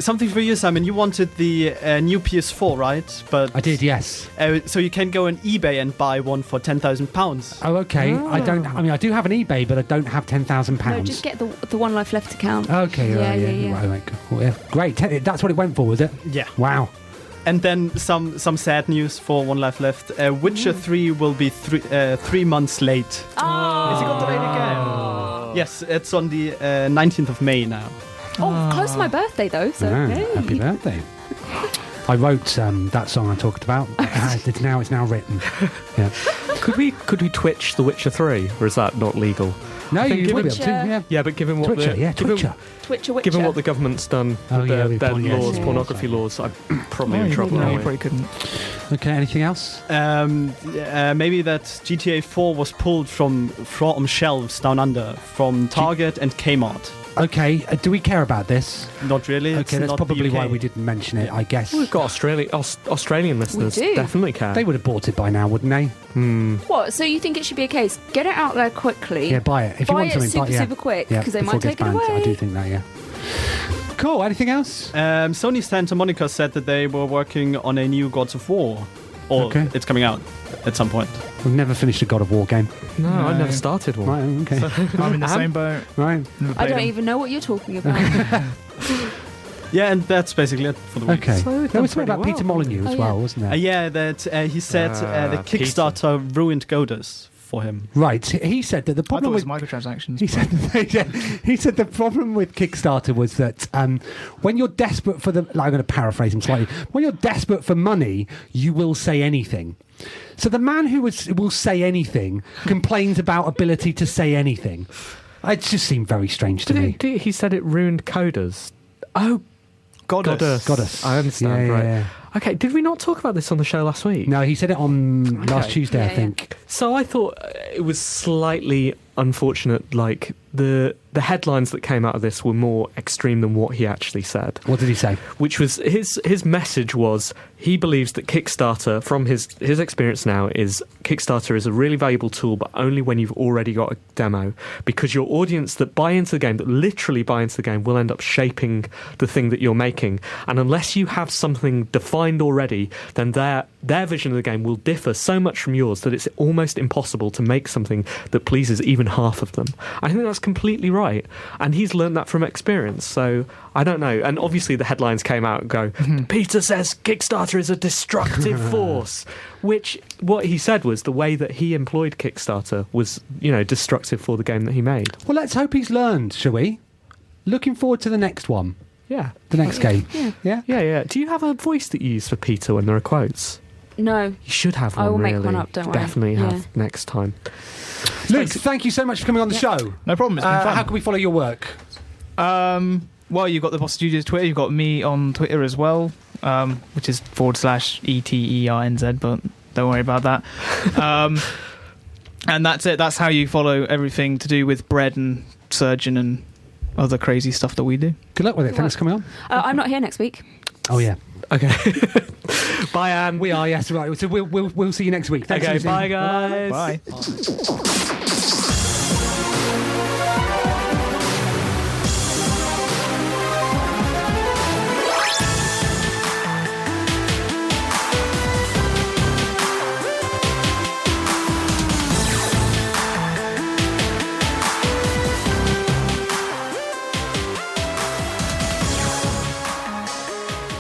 Something for you, Simon. You wanted the new PS4, right? But I did, yes. so you can go on eBay and buy one for £10,000. Oh, okay. I do have an eBay, but I don't have £10,000. No, just get the One Life Left account. Okay, Yeah. Right, cool, yeah. Great. That's what it went for, was it? Yeah. Wow. And then some sad news for One Life Left. Witcher 3 will be 3 months late. Oh. Is it got delayed again? Yes, it's on the 19th of May now. Oh, close to my birthday though. So Yeah, hey. happy birthday. I wrote that song I talked about. It's now written. Yeah. Could we Twitch The Witcher 3, or is that not legal? No, think you would be given- able to. Yeah. Yeah, but given what Twitcher, Twitcher. Witcher. Given what the government's done Oh, with yeah, their with porn, yes. laws, Yeah. pornography laws, I'm probably in you trouble. aren't we? probably couldn't. Okay. Anything else? Maybe that GTA 4 was pulled from shelves down under from Target and Kmart. Okay. Do we care about this? Not really. Okay, it's that's not probably the UK. why we didn't mention it. I guess We've got Australian listeners. do. Definitely care. they would have bought it by now, wouldn't they? What? So you think it should be a case? Get it out there quickly. Yeah, buy it if you Buy want it something. super buy, yeah. super quick Yeah, because they before might it gets take it banned. away. I do think that. Yeah. Cool. Anything else? Sony Santa Monica said that they were working on a new Gods of War. Or Okay. it's coming out at some point. We've never finished a God of War game. No, I No. never started one. Right. Okay. I'm in the same boat. Right. Never I played don't them. even know what you're talking about. Yeah, and that's basically it for the week. Okay. So we've There done was something pretty about Peter well. Molyneux as Oh, well, yeah. wasn't there? Yeah, that he said the Peter. Kickstarter ruined Godus for him. Right. He said that the I thought problem it was with microtransactions. he said the problem with Kickstarter was that when you're desperate for I'm going to paraphrase him slightly. When you're desperate for money, you will say anything. So the man who will say anything complains about ability to say anything. It just seemed very strange to me. He said it ruined coders. Oh, Goddess. I understand, Yeah, right. yeah. Okay, did we not talk about this on the show last week? No, he said it on last Okay. Tuesday, I Yeah, think. So I thought it was slightly unfortunate, like the headlines that came out of this were more extreme than what he actually said. What did he say? Which was his message was he believes that Kickstarter, from his experience now, is Kickstarter is a really valuable tool, but only when you've already got a demo, because your audience that buy into the game, that literally buy into the game, will end up shaping the thing that you're making, and unless you have something defined already, then their vision of the game will differ so much from yours that it's almost impossible to make something that pleases even half of them. I think that's completely right, and he's learned that from experience. So I don't know. And obviously the headlines came out and go, Peter says Kickstarter is a destructive force, which what he said was the way that he employed Kickstarter was, destructive for the game that he made. Well, let's hope he's learned, shall we? Looking forward to the next one. Yeah. The next game. Yeah. Yeah? Do you have a voice that you use for Peter when there are quotes? No. You should have one. I will make really. one up, don't worry. Definitely Yeah. have next time. Luke, thank you so much for coming on the show. No problem. It's been fun. How can we follow your work? Well, you've got the Bossa Studios Twitter. You've got me on Twitter as well, which is /ETERNZ, but don't worry about that. And that's it. That's how you follow everything to do with bread and surgeon and other crazy stuff that we do. Good luck with it. Good Thanks for coming on. I'm not here next week. Oh, yeah. Okay. Bye, Anne. We are, yes, right. So we'll see you next week. Thanks Okay, for listening. bye, guys. Bye.